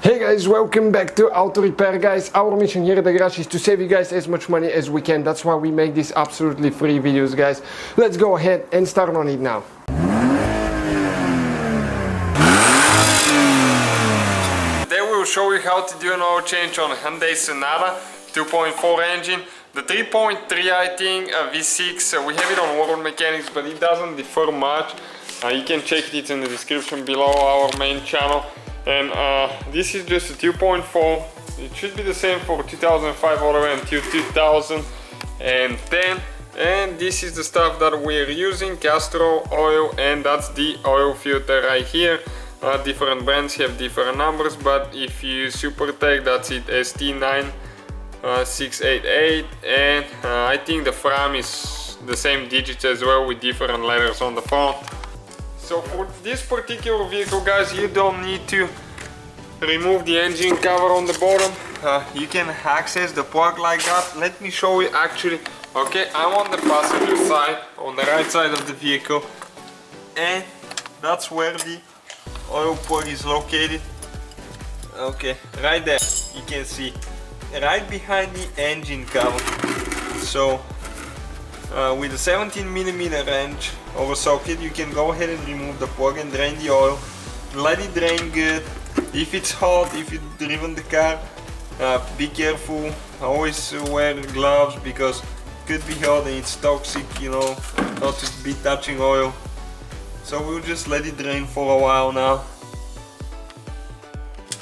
Hey guys, welcome back to Auto Repair. Guys, our mission here at the garage is to save you guys as much money as we can. That's why we make these absolutely free videos, guys. Let's go ahead and start on it now. Today we will show you how to do an oil change on a Hyundai Sonata 2.4 engine. The 3.3 I think V6, we have it on World Mechanics, but it doesn't differ much. You can check it in the description below our main channel. And this is just a 2.4. It should be the same for 2005 all the way until 2010. And this is the stuff that we're using, castor oil, and that's the oil filter right here. Different brands have different numbers, but if you use Supertech, that's it, ST9688. And I think the frame is the same digits as well with different letters on the front. So for this particular vehicle, guys, you don't need to remove the engine cover on the bottom. You can access the plug like that. Let me show you actually. Okay, I'm on the passenger side, on the right side of the vehicle, and that's where the oil plug is located. Okay, right there, you can see, right behind the engine cover. So with a 17mm wrench or a socket, you can go ahead and remove the plug and drain the oil. Let it drain good. If it's hot, if you've driven the car, be careful. Always wear gloves because it could be hot and it's toxic, you know, not to be touching oil. So we'll just let it drain for a while now.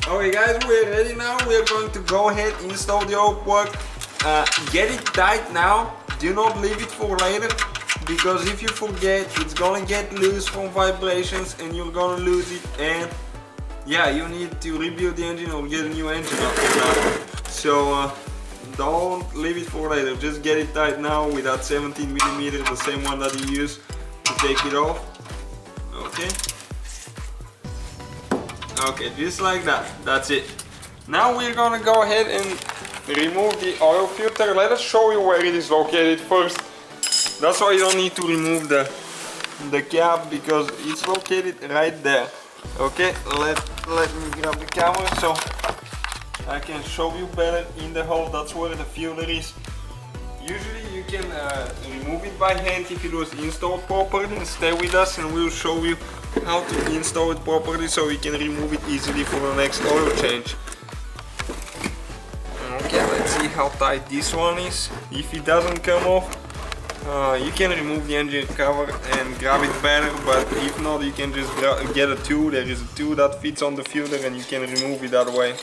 Okay guys, we're ready now. We're going to go ahead and install the oil plug. Get it tight now. Do not leave it for later, because if you forget, it's gonna get loose from vibrations and you're gonna lose it, and yeah, you need to rebuild the engine or get a new engine after that. So don't leave it for later, just get it tight now with that 17mm, the same one that you use to take it off. Okay, just like that, that's it. Now we're gonna go ahead and remove the oil filter. Let us show you where it is located first. That's why you don't need to remove the cap, because it's located right there. Okay, let me grab the camera so I can show you better in the hole. That's where the filter is. Usually you can remove it by hand if it was installed properly. Stay with us and we'll show you how to install it properly so you can remove it easily for the next oil change. Okay, let's see how tight this one is. If it doesn't come off, you can remove the engine cover and grab it better, but if not, you can just get a tool. There is a tool that fits on the filter and you can remove it that way.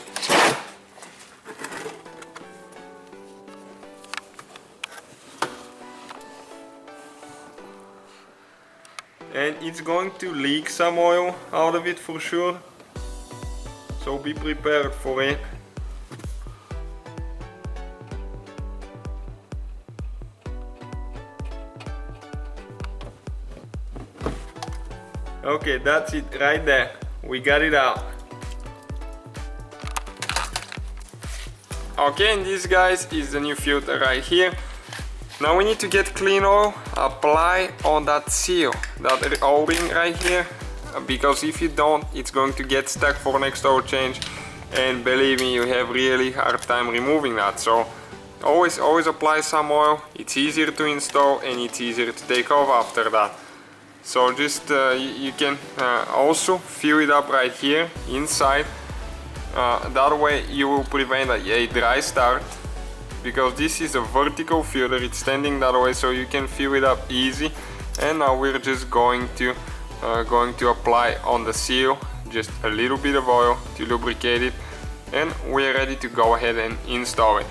And it's going to leak some oil out of it for sure, so be prepared for it. Okay, that's it right there. We got it out. Okay, and this, guys, is the new filter right here. Now we need to get clean oil, apply on that seal, that O-ring right here, because if you don't, it's going to get stuck for next oil change, and believe me, you have really hard time removing that. So always apply some oil. It's easier to install and it's easier to take off after that. So just you can also fill it up right here inside. That way you will prevent a dry start, because this is a vertical filter, it's standing that way, so you can fill it up easy. And now we're just going to apply on the seal just a little bit of oil to lubricate it, and we're ready to go ahead and install it.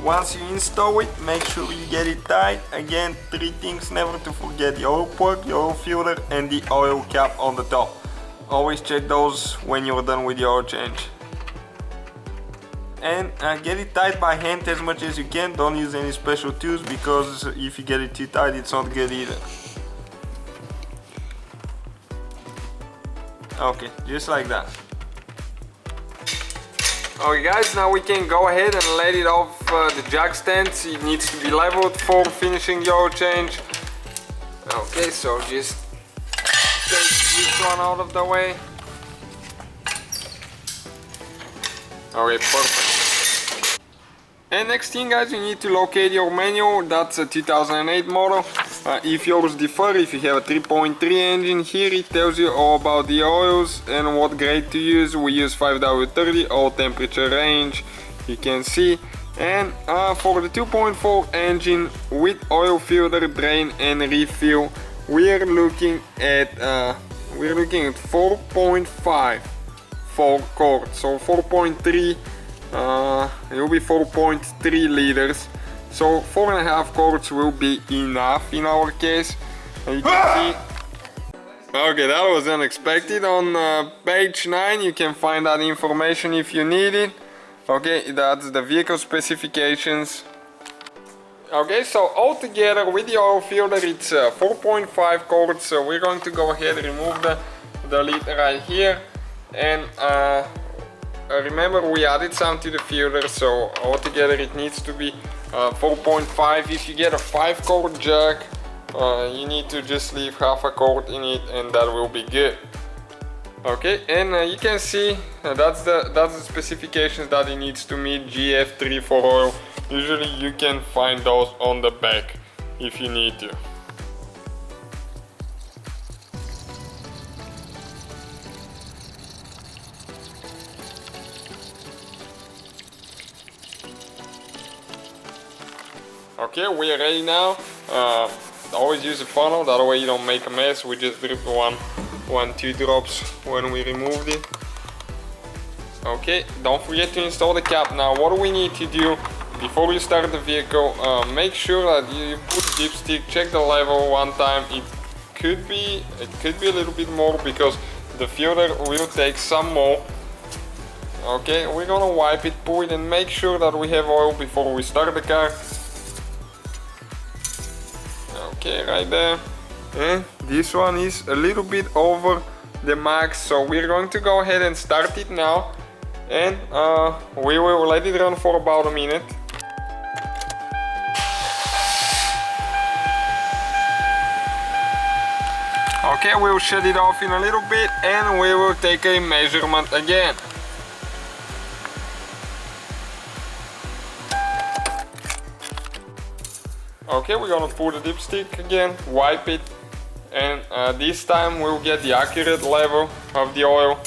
Once you install it, make sure you get it tight. Again, 3 things never to forget: the oil plug, the oil filter, and the oil cap on the top. Always check those when you're done with the oil change. And get it tight by hand as much as you can. Don't use any special tools, because if you get it too tight, it's not good either. Okay, just like that. Okay guys, now we can go ahead and let it off the jack stands. It needs to be leveled for finishing the oil change. Okay, so just take this one out of the way. Okay, perfect. And next thing guys, you need to locate your manual. That's a 2008 model. If yours differ, if you have a 3.3 engine, here it tells you all about the oils and what grade to use. We use 5W30, all temperature range, you can see. And for the 2.4 engine with oil filter, drain and refill, we're looking at 4.5 for quart. So 4.3 it will be 4.3 liters. So 4.5 quarts will be enough in our case. You can see. Okay, that was unexpected. On page 9 you can find that information if you need it. Okay, that's the vehicle specifications. Okay, so altogether with the oil filter it's 4.5 quarts. So we're going to go ahead and remove the lid right here. And remember, we added some to the filter, so altogether it needs to be 4.5. If you get a 5 quart jug, you need to just leave half a quart in it and that will be good. Okay, and you can see that's the specifications that it needs to meet. GF3 for oil. Usually you can find those on the back if you need to. Okay, we are ready now. Always use a funnel, that way you don't make a mess. We just drip two drops when we removed it. Okay, don't forget to install the cap. Now what do we need to do before you start the vehicle? Make sure that you put the dipstick, check the level one time. It could be a little bit more because the filter will take some more. Okay, we're gonna wipe it, pour it, and make sure that we have oil before we start the car. Okay, right there. And this one is a little bit over the max, so we're going to go ahead and start it now. And we will let it run for about a minute. Okay, we'll shut it off in a little bit and we will take a measurement again. Okay, we're gonna pour the dipstick again, wipe it, and this time we'll get the accurate level of the oil.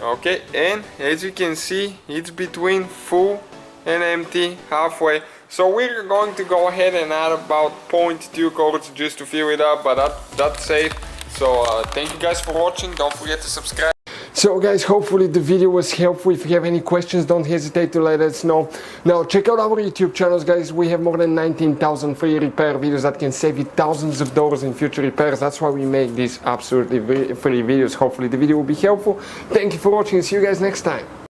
Okay, and as you can see, it's between full and empty, halfway. So we're going to go ahead and add about 0.2 quarts just to fill it up, but that's safe. So thank you guys for watching. Don't forget to subscribe. So guys, hopefully the video was helpful. If you have any questions, don't hesitate to let us know. Now check out our YouTube channels, guys. We have more than 19,000 free repair videos that can save you thousands of dollars in future repairs. That's why we make these absolutely free videos. Hopefully the video will be helpful. Thank you for watching. See you guys next time.